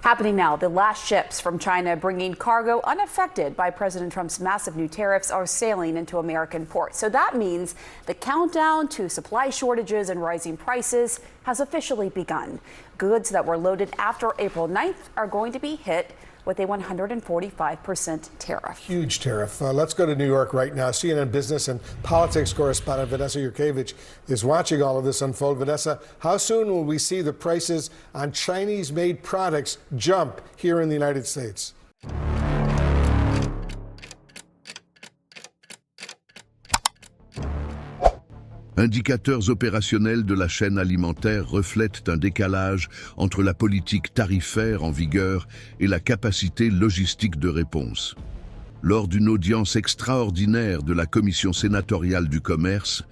Happening now, the last ships from China bringing cargo unaffected by President Trump's massive new tariffs are sailing into American ports. So that means the countdown to supply shortages and rising prices has officially begun. Goods that were loaded after April 9th are going to be hit with a 145% tariff. Huge tariff. Let's go to New York right now. CNN business and politics correspondent Vanessa Yurkevich is watching all of this unfold. Vanessa, how soon will we see the prices on Chinese-made products jump here in the United States? Indicateurs opérationnels de la chaîne alimentaire reflètent un décalage entre la politique tarifaire en vigueur et la capacité logistique de réponse. Lors d'une audience extraordinaire de la Commission sénatoriale du commerce,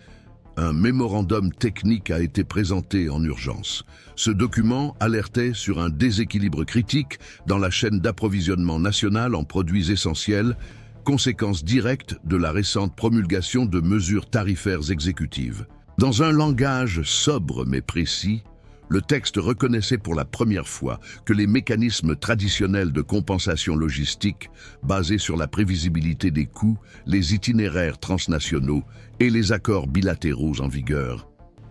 un mémorandum technique a été présenté en urgence. Ce document alertait sur un déséquilibre critique dans la chaîne d'approvisionnement nationale en produits essentiels, conséquence directe de la récente promulgation de mesures tarifaires exécutives. Dans un langage sobre mais précis, le texte reconnaissait pour la première fois que les mécanismes traditionnels de compensation logistique, basés sur la prévisibilité des coûts, les itinéraires transnationaux et les accords bilatéraux en vigueur,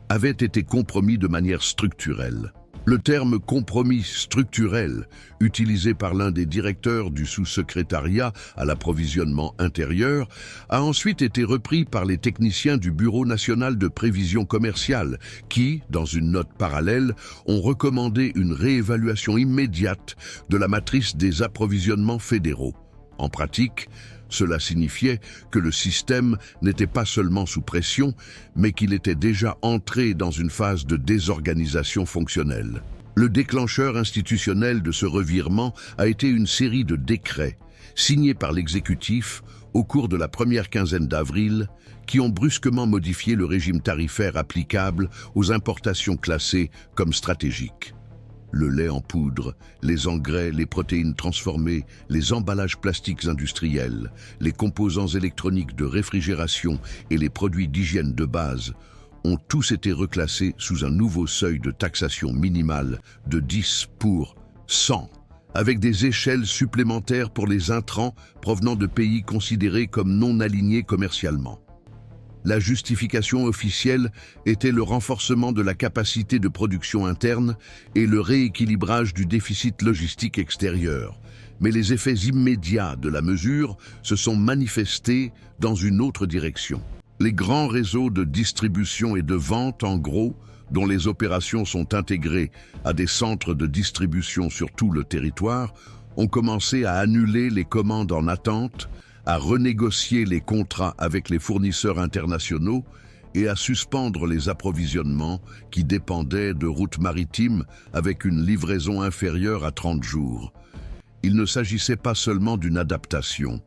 avaient été compromis de manière structurelle. Le terme « compromis structurel », utilisé par l'un des directeurs du sous-secrétariat à l'approvisionnement intérieur, a ensuite été repris par les techniciens du Bureau national de prévision commerciale qui, dans une note parallèle, ont recommandé une réévaluation immédiate de la matrice des approvisionnements fédéraux. En pratique, cela signifiait que le système n'était pas seulement sous pression, mais qu'il était déjà entré dans une phase de désorganisation fonctionnelle. Le déclencheur institutionnel de ce revirement a été une série de décrets, signés par l'exécutif au cours de la première quinzaine d'avril, qui ont brusquement modifié le régime tarifaire applicable aux importations classées comme stratégiques. Le lait en poudre, les engrais, les protéines transformées, les emballages plastiques industriels, les composants électroniques de réfrigération et les produits d'hygiène de base ont tous été reclassés sous un nouveau seuil de taxation minimale de 10 pour 100, avec des échelles supplémentaires pour les intrants provenant de pays considérés comme non alignés commercialement. La justification officielle était le renforcement de la capacité de production interne et le rééquilibrage du déficit logistique extérieur. Mais les effets immédiats de la mesure se sont manifestés dans une autre direction. Les grands réseaux de distribution et de vente, en gros, dont les opérations sont intégrées à des centres de distribution sur tout le territoire, ont commencé à annuler les commandes en attente, à renégocier les contrats avec les fournisseurs internationaux et à suspendre les approvisionnements qui dépendaient de routes maritimes avec une livraison inférieure à 30 jours. Il ne s'agissait pas seulement d'une adaptation,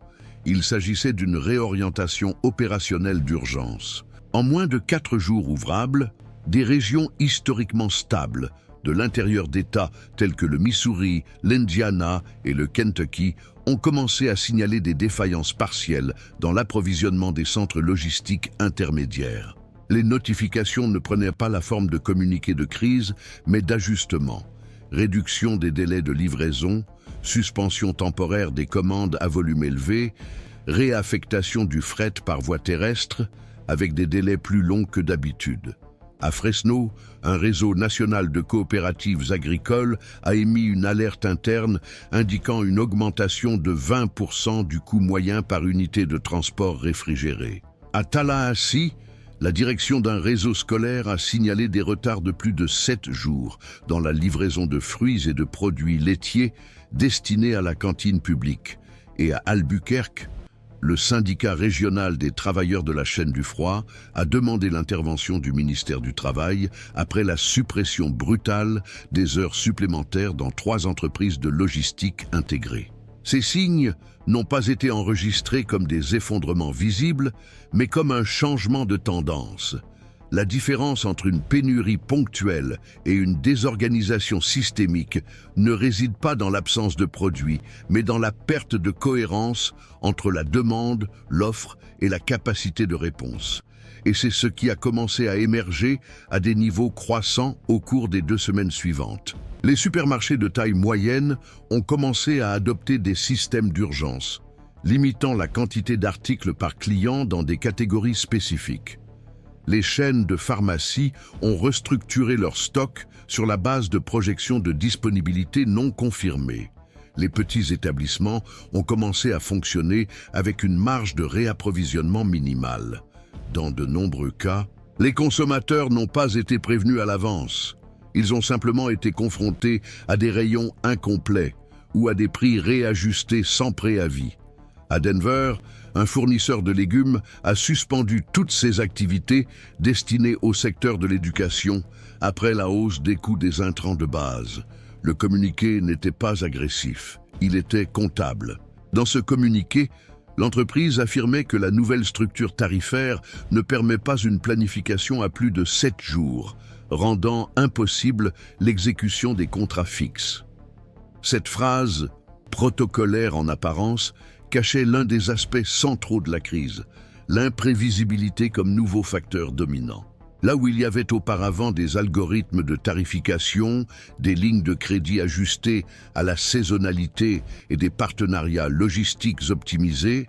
il s'agissait d'une réorientation opérationnelle d'urgence. En moins de 4 jours ouvrables, des régions historiquement stables de l'intérieur d'États tels que le Missouri, l'Indiana et le Kentucky ont commencé à signaler des défaillances partielles dans l'approvisionnement des centres logistiques intermédiaires. Les notifications ne prenaient pas la forme de communiqués de crise, mais d'ajustements. Réduction des délais de livraison, suspension temporaire des commandes à volume élevé, réaffectation du fret par voie terrestre, avec des délais plus longs que d'habitude. À Fresno, un réseau national de coopératives agricoles a émis une alerte interne indiquant une augmentation de 20% du coût moyen par unité de transport réfrigéré. À Tallahassee, la direction d'un réseau scolaire a signalé des retards de plus de 7 jours dans la livraison de fruits et de produits laitiers destinés à la cantine publique. Et à Albuquerque, le syndicat régional des travailleurs de la chaîne du froid a demandé l'intervention du ministère du Travail après la suppression brutale des heures supplémentaires dans 3 entreprises de logistique intégrées. Ces signes n'ont pas été enregistrés comme des effondrements visibles, mais comme un changement de tendance. La différence entre une pénurie ponctuelle et une désorganisation systémique ne réside pas dans l'absence de produits, mais dans la perte de cohérence entre la demande, l'offre et la capacité de réponse. Et c'est ce qui a commencé à émerger à des niveaux croissants au cours des 2 semaines suivantes. Les supermarchés de taille moyenne ont commencé à adopter des systèmes d'urgence, limitant la quantité d'articles par client dans des catégories spécifiques. Les chaînes de pharmacie ont restructuré leur stock sur la base de projections de disponibilité non confirmées. Les petits établissements ont commencé à fonctionner avec une marge de réapprovisionnement minimale. Dans de nombreux cas, les consommateurs n'ont pas été prévenus à l'avance. Ils ont simplement été confrontés à des rayons incomplets ou à des prix réajustés sans préavis. À Denver, un fournisseur de légumes a suspendu toutes ses activités destinées au secteur de l'éducation après la hausse des coûts des intrants de base. Le communiqué n'était pas agressif, il était comptable. Dans ce communiqué, l'entreprise affirmait que la nouvelle structure tarifaire ne permet pas une planification à plus de 7 jours, rendant impossible l'exécution des contrats fixes. Cette phrase, protocolaire en apparence, cachait l'un des aspects centraux de la crise, l'imprévisibilité comme nouveau facteur dominant. Là où il y avait auparavant des algorithmes de tarification, des lignes de crédit ajustées à la saisonnalité et des partenariats logistiques optimisés,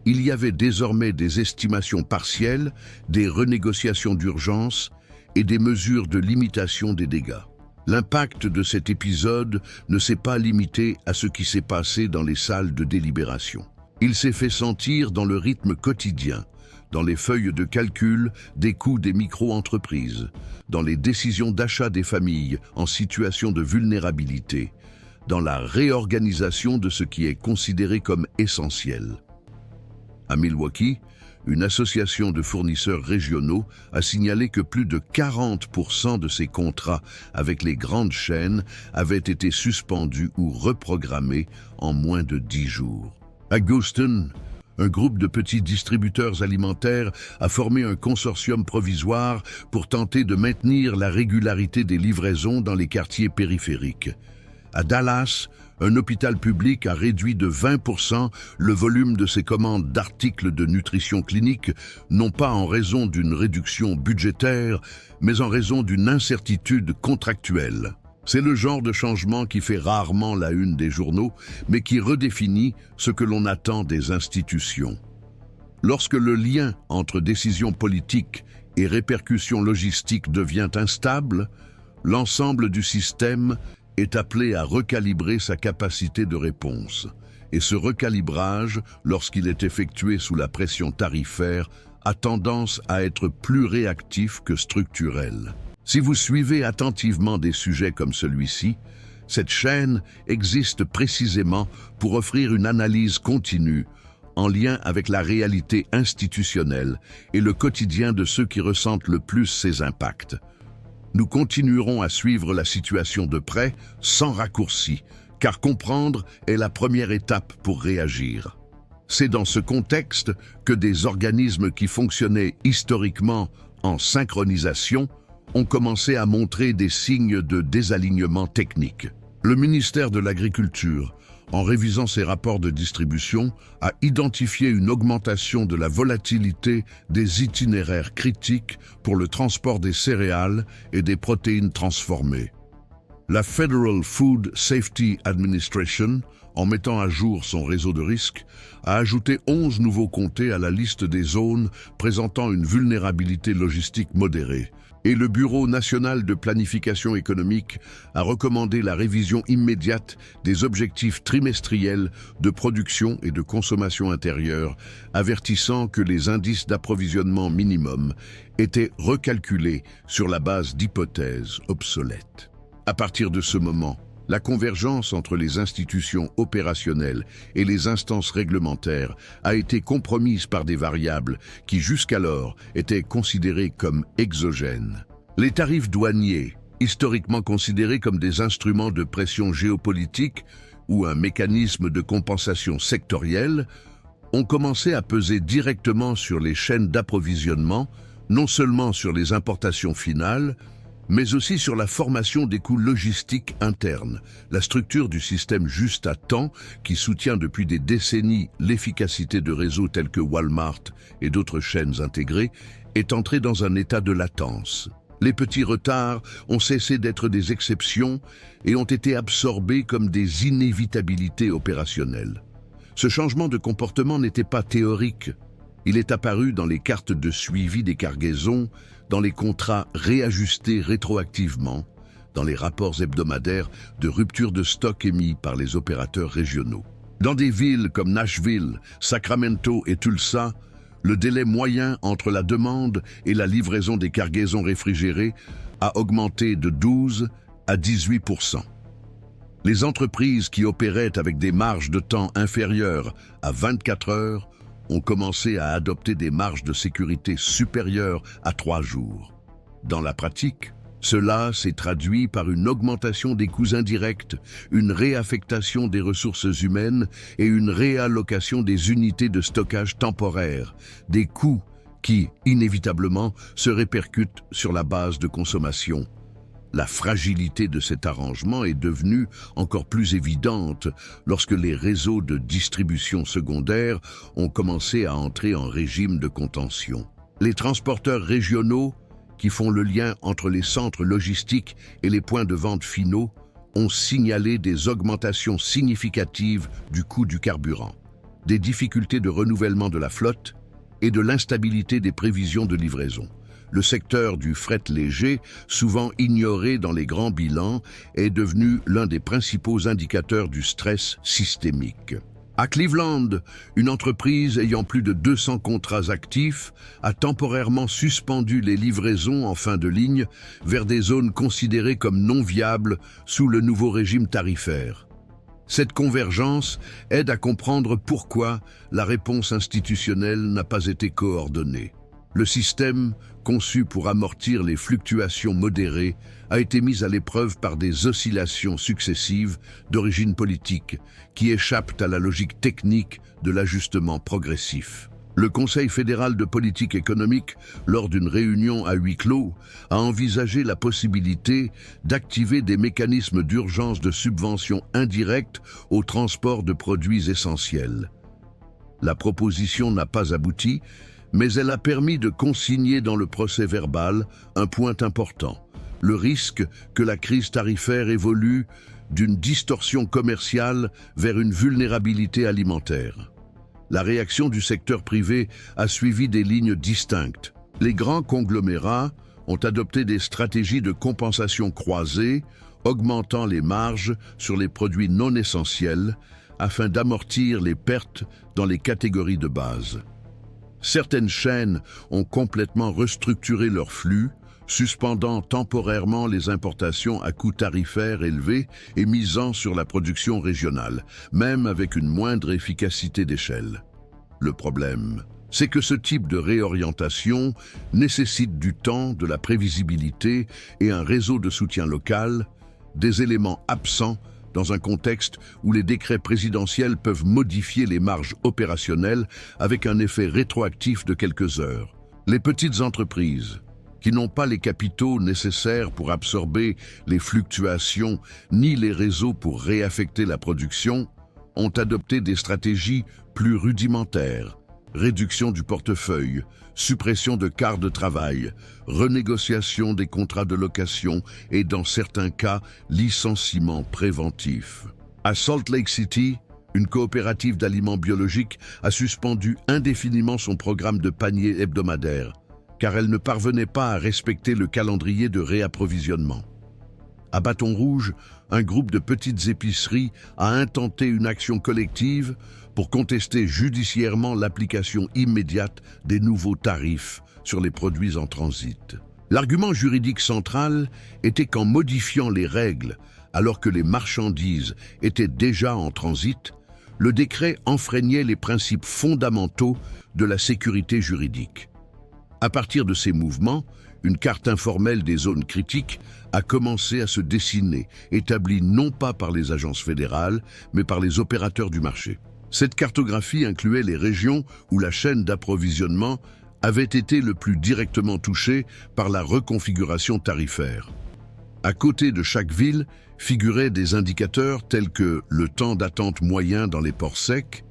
il y avait désormais des estimations partielles, des renégociations d'urgence et des mesures de limitation des dégâts. L'impact de cet épisode ne s'est pas limité à ce qui s'est passé dans les salles de délibération. Il s'est fait sentir dans le rythme quotidien, dans les feuilles de calcul des coûts des micro-entreprises, dans les décisions d'achat des familles en situation de vulnérabilité, dans la réorganisation de ce qui est considéré comme essentiel. À Milwaukee, une association de fournisseurs régionaux a signalé que plus de 40% de ces contrats avec les grandes chaînes avaient été suspendus ou reprogrammés en moins de 10 jours. À Houston, un groupe de petits distributeurs alimentaires a formé un consortium provisoire pour tenter de maintenir la régularité des livraisons dans les quartiers périphériques. À Dallas, un hôpital public a réduit de 20% le volume de ses commandes d'articles de nutrition clinique, non pas en raison d'une réduction budgétaire, mais en raison d'une incertitude contractuelle. C'est le genre de changement qui fait rarement la une des journaux, mais qui redéfinit ce que l'on attend des institutions. Lorsque le lien entre décisions politiques et répercussions logistiques devient instable, l'ensemble du système est appelé à recalibrer sa capacité de réponse. Et ce recalibrage, lorsqu'il est effectué sous la pression tarifaire, a tendance à être plus réactif que structurel. Si vous suivez attentivement des sujets comme celui-ci, cette chaîne existe précisément pour offrir une analyse continue en lien avec la réalité institutionnelle et le quotidien de ceux qui ressentent le plus ces impacts. Nous continuerons à suivre la situation de près, sans raccourci, car comprendre est la première étape pour réagir. C'est dans ce contexte que des organismes qui fonctionnaient historiquement en synchronisation ont commencé à montrer des signes de désalignement technique. Le ministère de l'Agriculture, en révisant ses rapports de distribution, a identifié une augmentation de la volatilité des itinéraires critiques pour le transport des céréales et des protéines transformées. La Federal Food Safety Administration, en mettant à jour son réseau de risques, a ajouté 11 nouveaux comtés à la liste des zones présentant une vulnérabilité logistique modérée. Et le Bureau national de planification économique a recommandé la révision immédiate des objectifs trimestriels de production et de consommation intérieure, avertissant que les indices d'approvisionnement minimum étaient recalculés sur la base d'hypothèses obsolètes. À partir de ce moment, la convergence entre les institutions opérationnelles et les instances réglementaires a été compromise par des variables qui jusqu'alors étaient considérées comme exogènes. Les tarifs douaniers, historiquement considérés comme des instruments de pression géopolitique ou un mécanisme de compensation sectorielle, ont commencé à peser directement sur les chaînes d'approvisionnement, non seulement sur les importations finales, mais aussi sur la formation des coûts logistiques internes. La structure du système juste à temps, qui soutient depuis des décennies l'efficacité de réseaux tels que Walmart et d'autres chaînes intégrées, est entrée dans un état de latence. Les petits retards ont cessé d'être des exceptions et ont été absorbés comme des inévitabilités opérationnelles. Ce changement de comportement n'était pas théorique. Il est apparu dans les cartes de suivi des cargaisons, dans les contrats réajustés rétroactivement, dans les rapports hebdomadaires de rupture de stock émis par les opérateurs régionaux. Dans des villes comme Nashville, Sacramento et Tulsa, le délai moyen entre la demande et la livraison des cargaisons réfrigérées a augmenté de 12 à 18%. Les entreprises qui opéraient avec des marges de temps inférieures à 24 heures ont commencé à adopter des marges de sécurité supérieures à 3 jours. Dans la pratique, cela s'est traduit par une augmentation des coûts indirects, une réaffectation des ressources humaines et une réallocation des unités de stockage temporaires, des coûts qui, inévitablement, se répercutent sur la base de consommation. La fragilité de cet arrangement est devenue encore plus évidente lorsque les réseaux de distribution secondaire ont commencé à entrer en régime de contention. Les transporteurs régionaux, qui font le lien entre les centres logistiques et les points de vente finaux, ont signalé des augmentations significatives du coût du carburant, des difficultés de renouvellement de la flotte et de l'instabilité des prévisions de livraison. Le secteur du fret léger, souvent ignoré dans les grands bilans, est devenu l'un des principaux indicateurs du stress systémique. À Cleveland, une entreprise ayant plus de 200 contrats actifs a temporairement suspendu les livraisons en fin de ligne vers des zones considérées comme non viables sous le nouveau régime tarifaire. Cette convergence aide à comprendre pourquoi la réponse institutionnelle n'a pas été coordonnée. Le système, conçu pour amortir les fluctuations modérées, a été mis à l'épreuve par des oscillations successives d'origine politique qui échappent à la logique technique de l'ajustement progressif. Le Conseil fédéral de politique économique, lors d'une réunion à huis clos, a envisagé la possibilité d'activer des mécanismes d'urgence de subvention indirecte au transport de produits essentiels. La proposition n'a pas abouti, mais elle a permis de consigner dans le procès-verbal un point important, le risque que la crise tarifaire évolue d'une distorsion commerciale vers une vulnérabilité alimentaire. La réaction du secteur privé a suivi des lignes distinctes. Les grands conglomérats ont adopté des stratégies de compensation croisées, augmentant les marges sur les produits non essentiels afin d'amortir les pertes dans les catégories de base. Certaines chaînes ont complètement restructuré leurs flux, suspendant temporairement les importations à coûts tarifaires élevés et misant sur la production régionale, même avec une moindre efficacité d'échelle. Le problème, c'est que ce type de réorientation nécessite du temps, de la prévisibilité et un réseau de soutien local, des éléments absents dans un contexte où les décrets présidentiels peuvent modifier les marges opérationnelles avec un effet rétroactif de quelques heures. Les petites entreprises, qui n'ont pas les capitaux nécessaires pour absorber les fluctuations ni les réseaux pour réaffecter la production, ont adopté des stratégies plus rudimentaires. Réduction du portefeuille, suppression de quarts de travail, renégociation des contrats de location et, dans certains cas, licenciement préventif. À Salt Lake City, une coopérative d'aliments biologiques a suspendu indéfiniment son programme de panier hebdomadaire, car elle ne parvenait pas à respecter le calendrier de réapprovisionnement. À Bâton Rouge, un groupe de petites épiceries a intenté une action collective pour contester judiciairement l'application immédiate des nouveaux tarifs sur les produits en transit. L'argument juridique central était qu'en modifiant les règles alors que les marchandises étaient déjà en transit, le décret enfreignait les principes fondamentaux de la sécurité juridique. À partir de ces mouvements, une carte informelle des zones critiques a commencé à se dessiner, établie non pas par les agences fédérales, mais par les opérateurs du marché. Cette cartographie incluait les régions où la chaîne d'approvisionnement avait été le plus directement touchée par la reconfiguration tarifaire. À côté de chaque ville figuraient des indicateurs tels que le temps d'attente moyen dans les ports secs,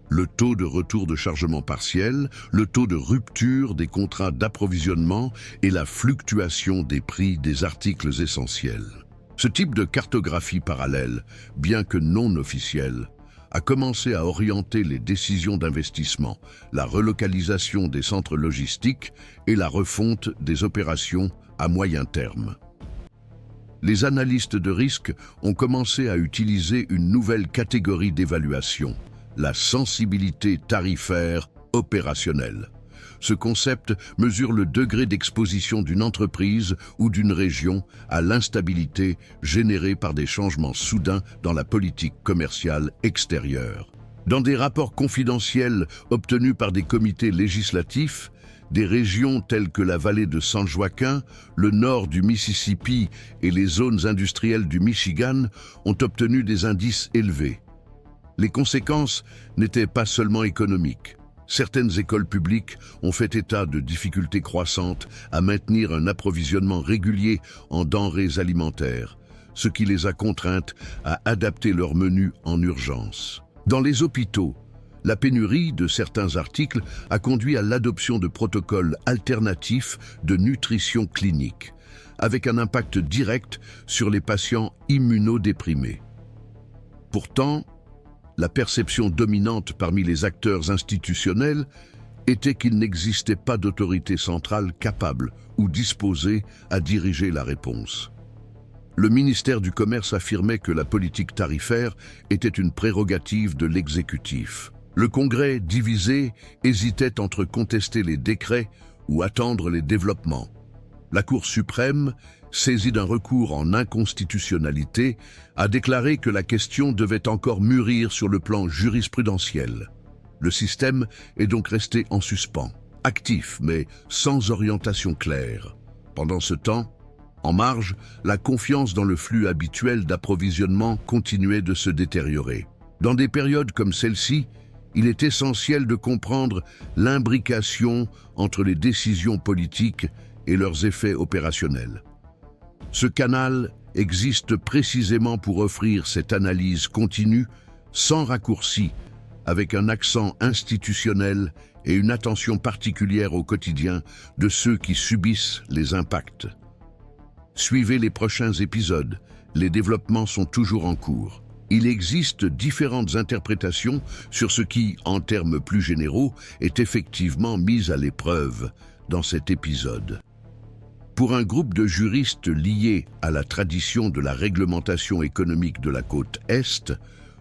le taux de retour de chargement partiel, le taux de rupture des contrats d'approvisionnement et la fluctuation des prix des articles essentiels. Ce type de cartographie parallèle, bien que non officielle, a commencé à orienter les décisions d'investissement, la relocalisation des centres logistiques et la refonte des opérations à moyen terme. Les analystes de risque ont commencé à utiliser une nouvelle catégorie d'évaluation, la sensibilité tarifaire opérationnelle. Ce concept mesure le degré d'exposition d'une entreprise ou d'une région à l'instabilité générée par des changements soudains dans la politique commerciale extérieure. Dans des rapports confidentiels obtenus par des comités législatifs, des régions telles que la vallée de San Joaquin, le nord du Mississippi et les zones industrielles du Michigan ont obtenu des indices élevés. Les conséquences n'étaient pas seulement économiques. Certaines écoles publiques ont fait état de difficultés croissantes à maintenir un approvisionnement régulier en denrées alimentaires, ce qui les a contraintes à adapter leurs menus en urgence. Dans les hôpitaux, la pénurie de certains articles a conduit à l'adoption de protocoles alternatifs de nutrition clinique, avec un impact direct sur les patients immunodéprimés. Pourtant, la perception dominante parmi les acteurs institutionnels était qu'il n'existait pas d'autorité centrale capable ou disposée à diriger la réponse. Le ministère du Commerce affirmait que la politique tarifaire était une prérogative de l'exécutif. Le Congrès, divisé, hésitait entre contester les décrets ou attendre les développements. La Cour suprême, saisie d'un recours en inconstitutionnalité, a déclaré que la question devait encore mûrir sur le plan jurisprudentiel. Le système est donc resté en suspens, actif mais sans orientation claire. Pendant ce temps, en marge, la confiance dans le flux habituel d'approvisionnement continuait de se détériorer. Dans des périodes comme celle-ci, il est essentiel de comprendre l'imbrication entre les décisions politiques et leurs effets opérationnels. Ce canal existe précisément pour offrir cette analyse continue, sans raccourci, avec un accent institutionnel et une attention particulière au quotidien de ceux qui subissent les impacts. Suivez les prochains épisodes, les développements sont toujours en cours. Il existe différentes interprétations sur ce qui, en termes plus généraux, est effectivement mis à l'épreuve dans cet épisode. Pour un groupe de juristes liés à la tradition de la réglementation économique de la côte Est,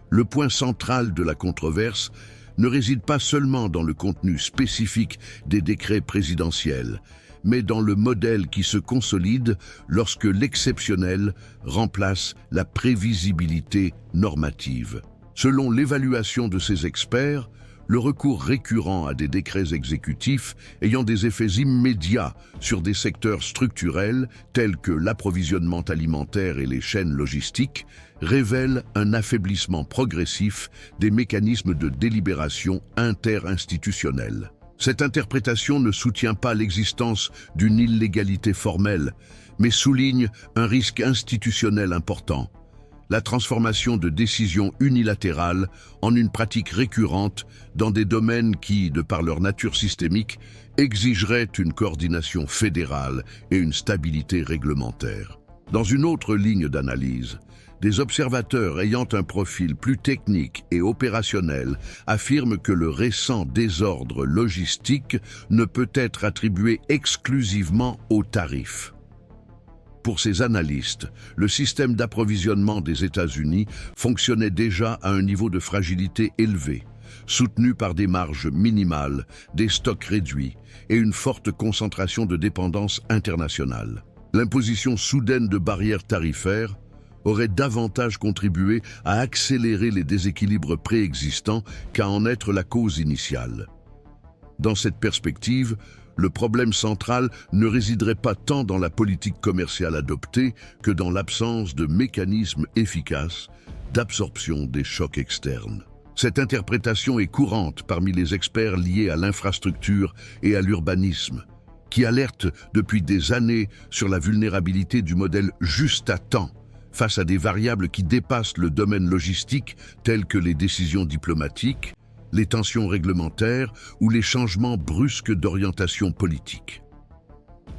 le point central de la controverse ne réside pas seulement dans le contenu spécifique des décrets présidentiels, mais dans le modèle qui se consolide lorsque l'exceptionnel remplace la prévisibilité normative. Selon l'évaluation de ces experts, le recours récurrent à des décrets exécutifs ayant des effets immédiats sur des secteurs structurels tels que l'approvisionnement alimentaire et les chaînes logistiques révèle un affaiblissement progressif des mécanismes de délibération interinstitutionnelle. Cette interprétation ne soutient pas l'existence d'une illégalité formelle, mais souligne un risque institutionnel important, la transformation de décisions unilatérales en une pratique récurrente dans des domaines qui, de par leur nature systémique, exigeraient une coordination fédérale et une stabilité réglementaire. Dans une autre ligne d'analyse, des observateurs ayant un profil plus technique et opérationnel affirment que le récent désordre logistique ne peut être attribué exclusivement aux tarifs. Pour ces analystes, le système d'approvisionnement des États-Unis fonctionnait déjà à un niveau de fragilité élevé, soutenu par des marges minimales, des stocks réduits et une forte concentration de dépendance internationale. L'imposition soudaine de barrières tarifaires aurait davantage contribué à accélérer les déséquilibres préexistants qu'à en être la cause initiale. Dans cette perspective, le problème central ne résiderait pas tant dans la politique commerciale adoptée que dans l'absence de mécanismes efficaces d'absorption des chocs externes. Cette interprétation est courante parmi les experts liés à l'infrastructure et à l'urbanisme, qui alertent depuis des années sur la vulnérabilité du modèle juste à temps face à des variables qui dépassent le domaine logistique telles que les décisions diplomatiques, les tensions réglementaires ou les changements brusques d'orientation politique.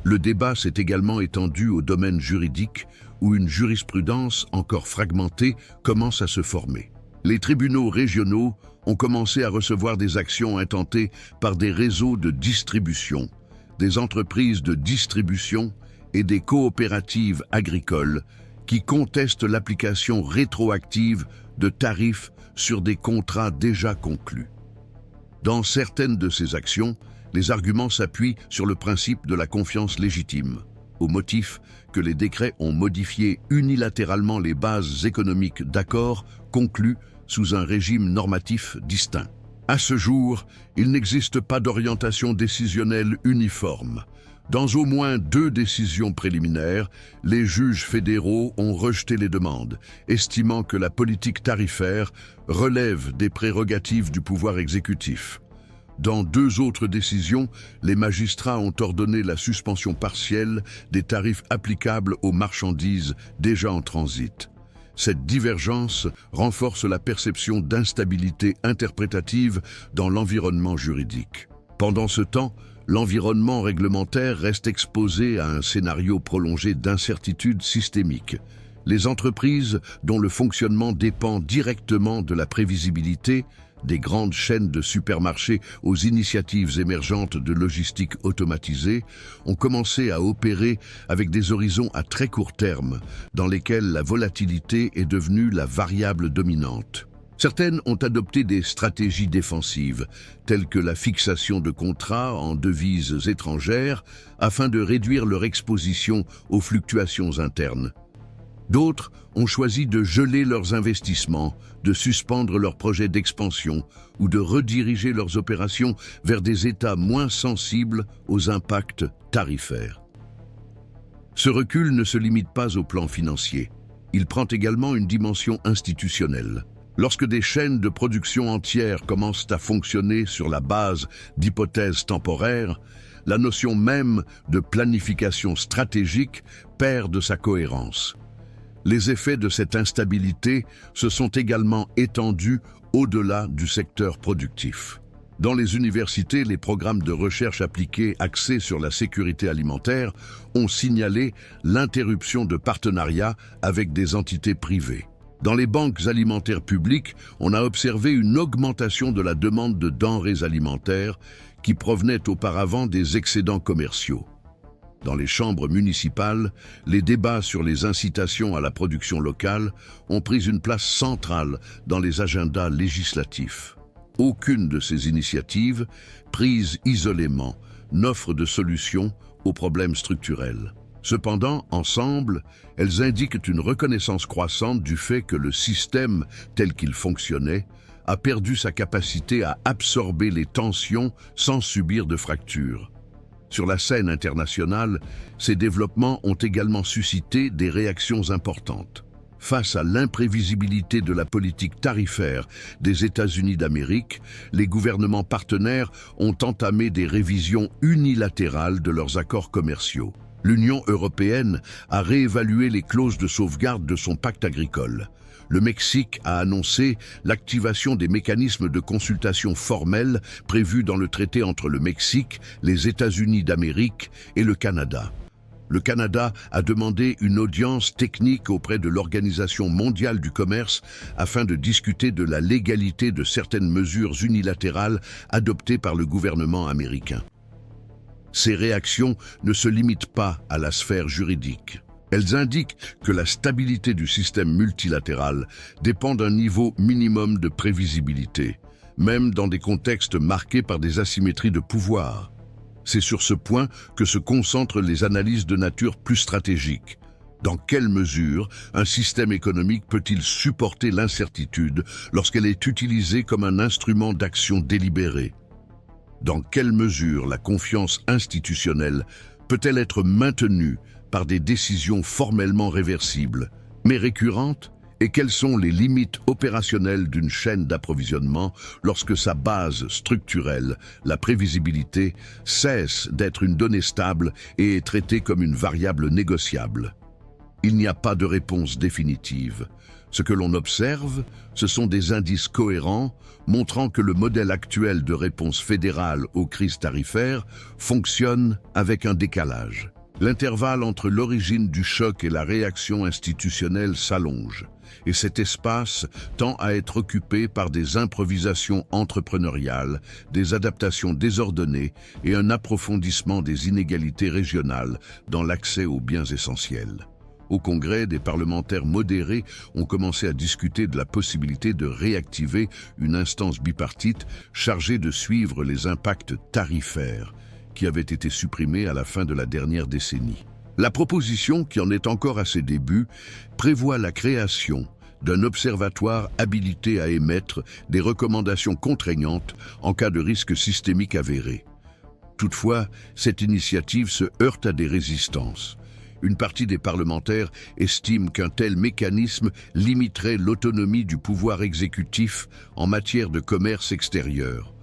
Le débat s'est également étendu au domaine juridique où une jurisprudence encore fragmentée commence à se former. Les tribunaux régionaux ont commencé à recevoir des actions intentées par des réseaux de distribution, des entreprises de distribution et des coopératives agricoles qui contestent l'application rétroactive de tarifs sur des contrats déjà conclus. Dans certaines de ces actions, les arguments s'appuient sur le principe de la confiance légitime, au motif que les décrets ont modifié unilatéralement les bases économiques d'accords conclus sous un régime normatif distinct. À ce jour, il n'existe pas d'orientation décisionnelle uniforme. Dans au moins 2 décisions préliminaires, les juges fédéraux ont rejeté les demandes, estimant que la politique tarifaire relève des prérogatives du pouvoir exécutif. Dans 2 autres décisions, les magistrats ont ordonné la suspension partielle des tarifs applicables aux marchandises déjà en transit. Cette divergence renforce la perception d'instabilité interprétative dans l'environnement juridique. Pendant ce temps, l'environnement réglementaire reste exposé à un scénario prolongé d'incertitude systémique. Les entreprises dont le fonctionnement dépend directement de la prévisibilité, des grandes chaînes de supermarchés aux initiatives émergentes de logistique automatisée, ont commencé à opérer avec des horizons à très court terme, dans lesquels la volatilité est devenue la variable dominante. Certaines ont adopté des stratégies défensives, telles que la fixation de contrats en devises étrangères, afin de réduire leur exposition aux fluctuations internes. D'autres ont choisi de geler leurs investissements, de suspendre leurs projets d'expansion ou de rediriger leurs opérations vers des États moins sensibles aux impacts tarifaires. Ce recul ne se limite pas au plan financier. Il prend également une dimension institutionnelle. Lorsque des chaînes de production entières commencent à fonctionner sur la base d'hypothèses temporaires, la notion même de planification stratégique perd de sa cohérence. Les effets de cette instabilité se sont également étendus au-delà du secteur productif. Dans les universités, les programmes de recherche appliquée axés sur la sécurité alimentaire ont signalé l'interruption de partenariats avec des entités privées. Dans les banques alimentaires publiques, on a observé une augmentation de la demande de denrées alimentaires qui provenaient auparavant des excédents commerciaux. Dans les chambres municipales, les débats sur les incitations à la production locale ont pris une place centrale dans les agendas législatifs. Aucune de ces initiatives, prises isolément, n'offre de solution aux problèmes structurels. Cependant, ensemble, elles indiquent une reconnaissance croissante du fait que le système, tel qu'il fonctionnait, a perdu sa capacité à absorber les tensions sans subir de fractures. Sur la scène internationale, ces développements ont également suscité des réactions importantes. Face à l'imprévisibilité de la politique tarifaire des États-Unis d'Amérique, les gouvernements partenaires ont entamé des révisions unilatérales de leurs accords commerciaux. L'Union européenne a réévalué les clauses de sauvegarde de son pacte agricole. Le Mexique a annoncé l'activation des mécanismes de consultation formels prévus dans le traité entre le Mexique, les États-Unis d'Amérique et le Canada. Le Canada a demandé une audience technique auprès de l'Organisation mondiale du commerce afin de discuter de la légalité de certaines mesures unilatérales adoptées par le gouvernement américain. Ces réactions ne se limitent pas à la sphère juridique. Elles indiquent que la stabilité du système multilatéral dépend d'un niveau minimum de prévisibilité, même dans des contextes marqués par des asymétries de pouvoir. C'est sur ce point que se concentrent les analyses de nature plus stratégique. Dans quelle mesure un système économique peut-il supporter l'incertitude lorsqu'elle est utilisée comme un instrument d'action délibérée? Dans quelle mesure la confiance institutionnelle peut-elle être maintenue par des décisions formellement réversibles, mais récurrentes? Et quelles sont les limites opérationnelles d'une chaîne d'approvisionnement lorsque sa base structurelle, la prévisibilité, cesse d'être une donnée stable et est traitée comme une variable négociable? Il n'y a pas de réponse définitive. Ce que l'on observe, ce sont des indices cohérents montrant que le modèle actuel de réponse fédérale aux crises tarifaires fonctionne avec un décalage. L'intervalle entre l'origine du choc et la réaction institutionnelle s'allonge, et cet espace tend à être occupé par des improvisations entrepreneuriales, des adaptations désordonnées et un approfondissement des inégalités régionales dans l'accès aux biens essentiels. Au Congrès, des parlementaires modérés ont commencé à discuter de la possibilité de réactiver une instance bipartite chargée de suivre les impacts tarifaires qui avaient été supprimés à la fin de la dernière décennie. La proposition, qui en est encore à ses débuts, prévoit la création d'un observatoire habilité à émettre des recommandations contraignantes en cas de risque systémique avéré. Toutefois, cette initiative se heurte à des résistances. Une partie des parlementaires estime qu'un tel mécanisme limiterait l'autonomie du pouvoir exécutif en matière de commerce extérieur.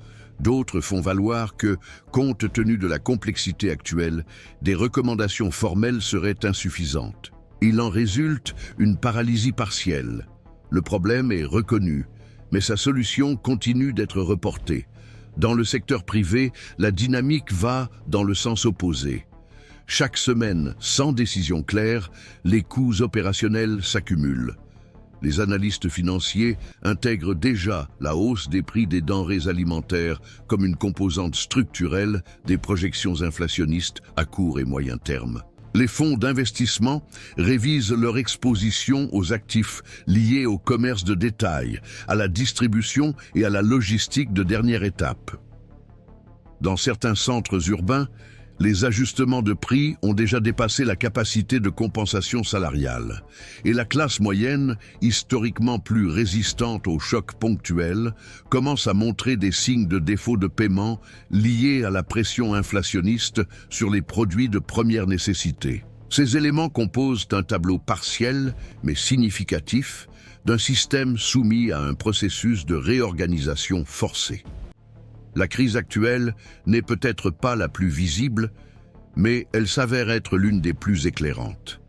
D'autres font valoir que, compte tenu de la complexité actuelle, des recommandations formelles seraient insuffisantes. Il en résulte une paralysie partielle. Le problème est reconnu, mais sa solution continue d'être reportée. Dans le secteur privé, la dynamique va dans le sens opposé. Chaque semaine, sans décision claire, les coûts opérationnels s'accumulent. Les analystes financiers intègrent déjà la hausse des prix des denrées alimentaires comme une composante structurelle des projections inflationnistes à court et moyen terme. Les fonds d'investissement révisent leur exposition aux actifs liés au commerce de détail, à la distribution et à la logistique de dernière étape. Dans certains centres urbains, les ajustements de prix ont déjà dépassé la capacité de compensation salariale. Et la classe moyenne, historiquement plus résistante aux chocs ponctuels, commence à montrer des signes de défaut de paiement liés à la pression inflationniste sur les produits de première nécessité. Ces éléments composent un tableau partiel, mais significatif, d'un système soumis à un processus de réorganisation forcée. La crise actuelle n'est peut-être pas la plus visible, mais elle s'avère être l'une des plus éclairantes.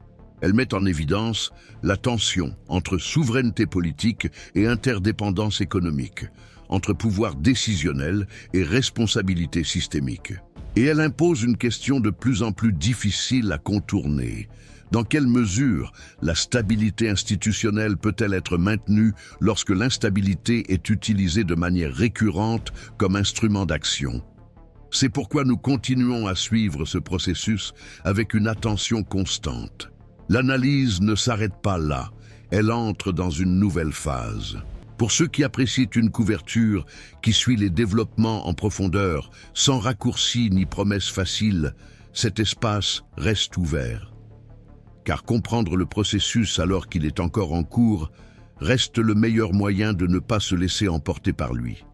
Elle met en évidence la tension entre souveraineté politique et interdépendance économique, entre pouvoir décisionnel et responsabilité systémique. Et elle impose une question de plus en plus difficile à contourner. Dans quelle mesure la stabilité institutionnelle peut-elle être maintenue lorsque l'instabilité est utilisée de manière récurrente comme instrument d'action? C'est pourquoi nous continuons à suivre ce processus avec une attention constante. L'analyse ne s'arrête pas là, elle entre dans une nouvelle phase. Pour ceux qui apprécient une couverture qui suit les développements en profondeur, sans raccourcis ni promesses faciles, cet espace reste ouvert. Car comprendre le processus alors qu'il est encore en cours reste le meilleur moyen de ne pas se laisser emporter par lui.